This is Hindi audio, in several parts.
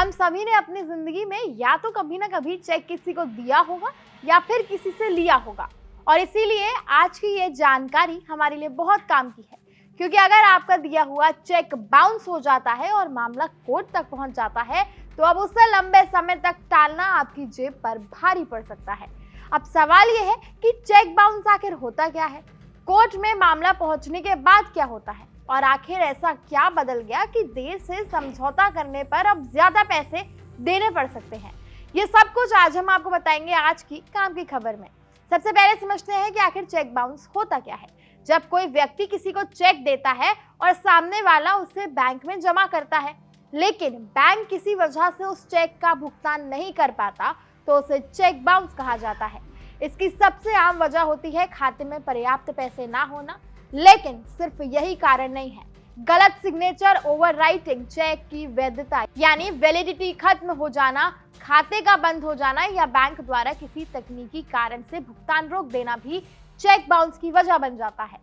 हम सभी ने अपनी जिंदगी में या तो कभी ना कभी चेक किसी को दिया होगा या फिर किसी से लिया होगा। और इसीलिए आज की ये जानकारी हमारे लिए बहुत काम की है, क्योंकि अगर आपका दिया हुआ चेक बाउंस हो जाता है और मामला कोर्ट तक पहुंच जाता है तो अब उसे लंबे समय तक टालना आपकी जेब पर भारी पड़ सकता है। अब सवाल ये है कि चेक बाउंस आखिर होता क्या है, कोर्ट में मामला पहुंचने के बाद क्या होता है, और आखिर ऐसा क्या बदल गया कि देर से समझौता करने पर अब ज्यादा पैसे देने पड़ सकते हैं। ये सब कुछ आज हम आपको बताएंगे आज की काम की खबर में। सबसे पहले समझते हैं कि आखिर चेक बाउंस होता क्या है। जब कोई व्यक्ति किसी को चेक देता है और सामने वाला उसे बैंक में जमा करता है, लेकिन बैंक किसी वजह से उस चेक का भुगतान नहीं कर पाता तो उसे चेक बाउंस कहा जाता है। इसकी सबसे आम वजह होती है खाते में पर्याप्त पैसे ना होना, लेकिन सिर्फ यही कारण नहीं है। गलत सिग्नेचर, ओवरराइटिंग, चेक की वैधता यानी वैलिडिटी खत्म हो जाना, खाते का बंद हो जाना या बैंक द्वारा किसी तकनीकी कारण से भुगतान रोक देना भी चेक बाउंस की वजह बन जाता है।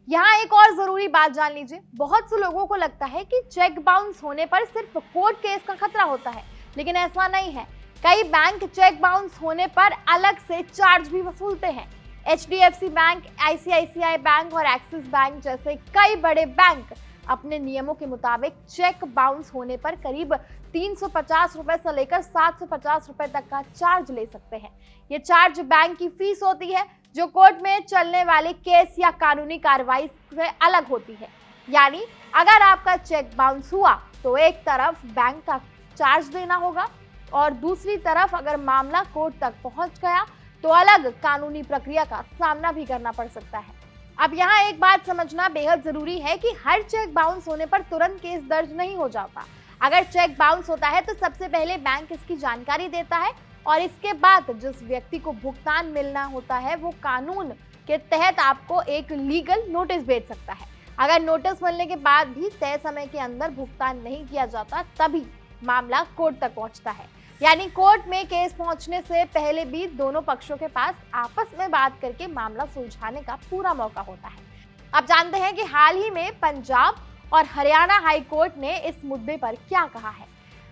यहाँ एक और जरूरी बात जान लीजिए। बहुत से लोगों को लगता है कि चेक बाउंस होने पर सिर्फ कोर्ट केस का खतरा होता है, लेकिन ऐसा नहीं है। कई बैंक चेक बाउंस होने पर अलग से चार्ज भी वसूलते हैं। HDFC बैंक, ICICI बैंक और एक्सिस बैंक जैसे कई बड़े बैंक अपने नियमों के मुताबिक चेक बाउंस होने पर करीब 350 रुपए से लेकर 750 रुपए तक का चार्ज ले सकते हैं। ये चार्ज बैंक की फीस होती है जो कोर्ट में चलने वाले केस या कानूनी कार्रवाई से अलग होती है। यानी अगर आपका चेक बाउंस हुआ तो एक तरफ बैंक का चार्ज देना होगा और दूसरी तरफ अगर मामला कोर्ट तक पहुंच गया तो अलग कानूनी प्रक्रिया का सामना भी करना पड़ सकता है। अब यहाँ एक बात समझना बेहद जरूरी है कि हर चेक बाउंस होने पर तुरंत केस दर्ज नहीं हो जाता। अगर चेक बाउंस होता है तो सबसे पहले बैंक इसकी जानकारी देता है और इसके बाद जिस व्यक्ति को भुगतान मिलना होता है वो कानून के तहत आपको एक लीगल नोटिस भेज सकता है। अगर नोटिस मिलने के बाद भी तय समय के अंदर भुगतान नहीं किया जाता तभी मामला कोर्ट तक पहुंचता है। यानी कोर्ट में केस पहुंचने से पहले भी दोनों पक्षों के पास आपस में बात करके मामला सुलझाने का पूरा मौका होता है। अब जानते हैं कि हाल ही में पंजाब और हरियाणा हाई कोर्ट ने इस मुद्दे पर क्या कहा है।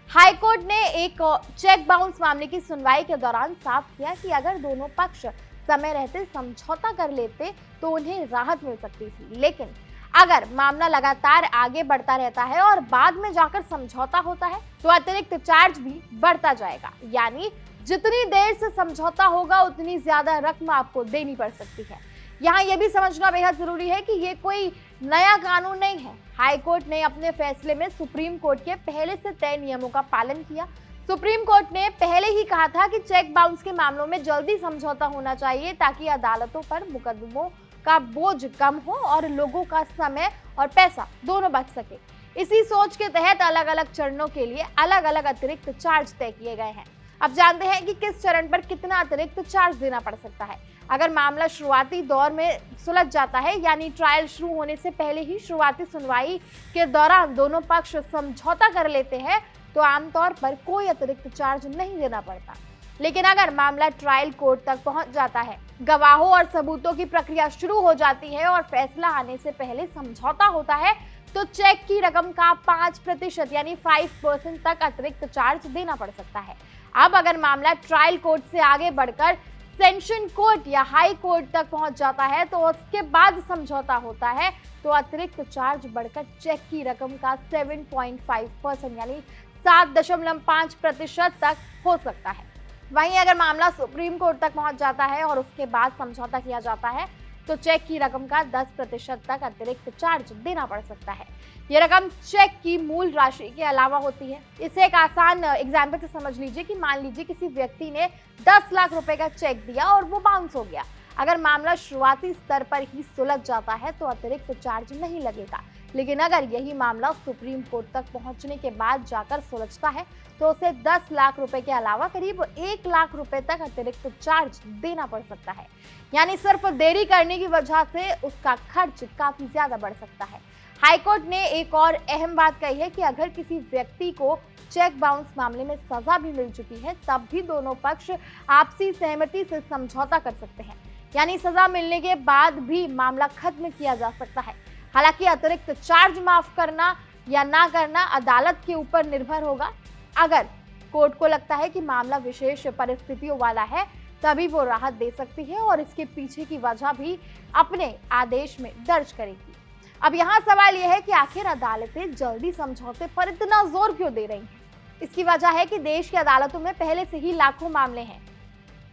हाई कोर्ट ने एक चेक बाउंस मामले की सुनवाई के दौरान साफ किया कि अगर दोनों पक्ष समय रहते समझौता कर लेते तो उन्हें राहत मिल सकती थी, लेकिन अगर मामला लगातार आगे बढ़ता रहता है और बाद में जाकर समझौता होता है तो अतिरिक्त चार्ज भी बढ़ता जाएगा। यानी जितनी देर से समझौता होगा उतनी ज्यादा रकम आपको देनी पड़ सकती है। यहाँ यह भी समझना बेहद जरूरी है कि ये कोई नया कानून नहीं है। हाई कोर्ट ने अपने फैसले में सुप्रीम कोर्ट के पहले से तय नियमों का पालन किया। सुप्रीम कोर्ट ने पहले ही कहा था कि चेक बाउंस के मामलों में जल्दी समझौता होना चाहिए ताकि अदालतों पर मुकदमों का बोझ कम हो और लोगों का समय और पैसा दोनों बच सके। इसी सोच के तहत अलग अलग चरणों के लिए अलग अलग अतिरिक्त चार्ज तय किए गए हैं। अब जानते हैं कि किस चरण पर कितना अतिरिक्त चार्ज देना पड़ सकता है। अगर मामला शुरुआती दौर में सुलझ जाता है, यानी ट्रायल शुरू होने से पहले ही शुरुआती सुनवाई के दौरान दोनों पक्ष समझौता कर लेते हैं तो आमतौर पर कोई अतिरिक्त चार्ज नहीं देना पड़ता। लेकिन अगर मामला ट्रायल कोर्ट तक पहुंच जाता है, गवाहों और सबूतों की प्रक्रिया शुरू हो जाती है और फैसला आने से पहले समझौता होता है तो चेक की रकम का 5% यानी 5% तक अतिरिक्त चार्ज देना पड़ सकता है। अब अगर मामला ट्रायल कोर्ट से आगे बढ़कर सेशन कोर्ट या हाई कोर्ट तक पहुंच जाता है तो उसके बाद समझौता होता है तो अतिरिक्त चार्ज बढ़कर चेक की रकम का 7.5% यानी 7.5% तक हो सकता है। वहीं अगर मामला सुप्रीम कोर्ट तक पहुंच जाता है और उसके बाद समझौता किया जाता है तो चेक की रकम का 10% तक अतिरिक्त चार्ज देना पड़ सकता है। ये रकम चेक की मूल राशि के अलावा होती है। इसे एक आसान एग्जाम्पल से समझ लीजिए कि मान लीजिए किसी व्यक्ति ने 10 लाख रुपए का चेक दिया और वो बाउंस हो गया। अगर मामला शुरुआती स्तर पर ही सुलझ जाता है तो अतिरिक्त चार्ज नहीं लगेगा, लेकिन अगर यही मामला सुप्रीम कोर्ट तक पहुंचने के बाद जाकर सुलझता है तो उसे 10 लाख रुपए के अलावा करीब 1 लाख रुपए तक अतिरिक्त चार्ज देना पड़ सकता है। यानी सिर्फ देरी करने की वजह से उसका खर्च काफी ज्यादा बढ़ सकता है। हाईकोर्ट ने एक और अहम बात कही है कि अगर किसी व्यक्ति को चेक बाउंस मामले में सजा भी मिल चुकी है तब भी दोनों पक्ष आपसी सहमति से समझौता कर सकते हैं। यानी सजा मिलने के बाद भी मामला खत्म किया जा सकता है। हालांकि अतिरिक्त चार्ज माफ करना या ना करना अदालत के ऊपर निर्भर होगा। अगर कोर्ट को लगता है कि मामला विशेष परिस्थितियों वाला है, तभी वो राहत दे सकती है और इसके पीछे की वजह भी अपने आदेश में दर्ज करेगी। अब यहाँ सवाल यह है कि आखिर अदालतें जल्दी समझौते पर इतना जोर क्यों दे रही हैं? इसकी वजह है कि देश की अदालतों में पहले से ही लाखों मामले हैं।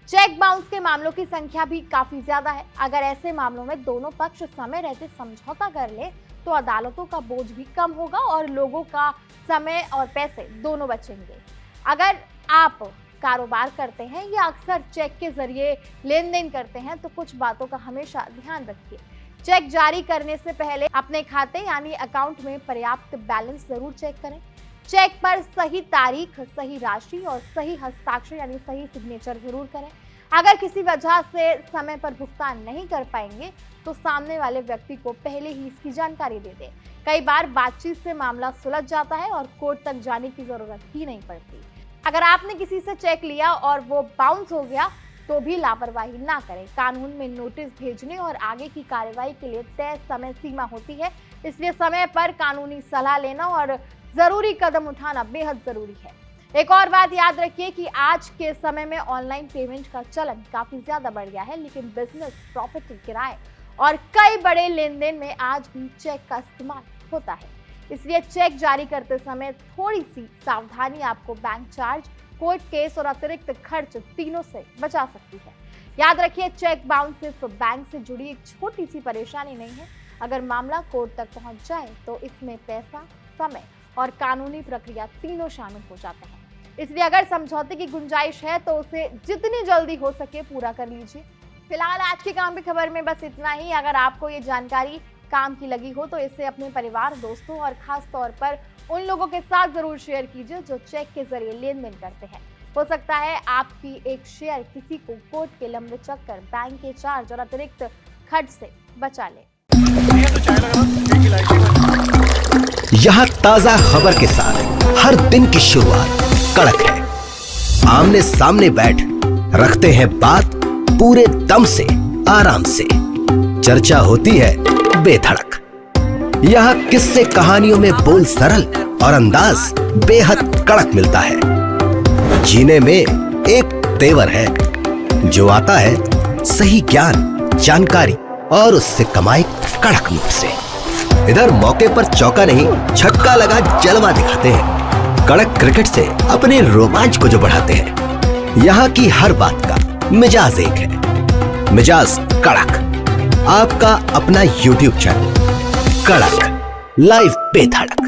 चेक बाउंस के मामलों की संख्या भी काफी ज्यादा है। अगर ऐसे मामलों में दोनों पक्ष समय रहते समझौता कर ले तो अदालतों का बोझ भी कम होगा और लोगों का समय और पैसे दोनों बचेंगे। अगर आप कारोबार करते हैं या अक्सर चेक के जरिए लेन देन करते हैं तो कुछ बातों का हमेशा ध्यान रखिए। चेक जारी करने से पहले अपने खाते यानी अकाउंट में पर्याप्त बैलेंस जरूर चेक करें। चेक पर सही तारीख, सही राशि और सही हस्ताक्षर यानी सही सिग्नेचर जरूर करें। अगर किसी वजह से समय पर भुगतान नहीं कर पाएंगे तो सामने वाले व्यक्ति को पहले ही इसकी जानकारी दे दें। कई बार बातचीत से मामला सुलझ जाता है और कोर्ट तक जाने की जरूरत ही नहीं पड़ती। अगर आपने किसी से चेक लिया और वो बाउंस हो गया तो भी लापरवाही ना करें। कानून में नोटिस भेजने और आगे की कार्रवाई के लिए तय समय सीमा होती है, इसलिए समय पर कानूनी सलाह लेना और जरूरी कदम उठाना बेहद जरूरी है। एक और बात याद रखिए कि आज के समय में ऑनलाइन पेमेंट का चलन काफी ज्यादा बढ़ गया है, लेकिन बिजनेस, प्रॉपर्टी, किराए और कई बड़े लेन देन में आज भी चेक का इस्तेमाल होता है। इसलिए चेक जारी करते समय थोड़ी सी सावधानी आपको बैंक चार्ज, कोर्ट केस और अतिरिक्त खर्च तीनों से बचा सकती है। याद रखिए, चेक बाउंस सिर्फ बैंक से जुड़ी एक छोटी सी परेशानी नहीं है। अगर मामला कोर्ट तक पहुंच जाए तो इसमें पैसा, समय और कानूनी प्रक्रिया तीनों शामिल हो जाते हैं। इसलिए अगर समझौते की गुंजाइश है तो उसे जितनी जल्दी हो सके पूरा कर लीजिए। फिलहाल आज की काम की खबर में बस इतना ही। अगर आपको ये जानकारी काम की लगी हो तो इसे अपने परिवार, दोस्तों और खास तौर पर उन लोगों के साथ जरूर शेयर कीजिए जो चेक के जरिए लेन देन करते हैं। हो सकता है आपकी एक शेयर किसी को कोर्ट के लंबे चक्कर, बैंक के चार्ज और अतिरिक्त खर्च से बचा ले। यहाँ ताजा खबर के साथ हर दिन की शुरुआत कड़क है। आमने सामने बैठ रखते हैं बात पूरे दम से, आराम से। चर्चा होती है बेधड़क। यहाँ किस्से कहानियों में बोल सरल और अंदाज बेहद कड़क मिलता है। जीने में एक तेवर है जो आता है सही ज्ञान, जानकारी और उससे कमाई कड़क नोट से। इधर मौके पर चौका नहीं, छक्का लगा जलवा दिखाते हैं। कड़क क्रिकेट से अपने रोमांच को जो बढ़ाते हैं। यहाँ की हर बात का मिजाज एक है, मिजाज कड़क। आपका अपना YouTube चैनल कड़क लाइव बेधड़क।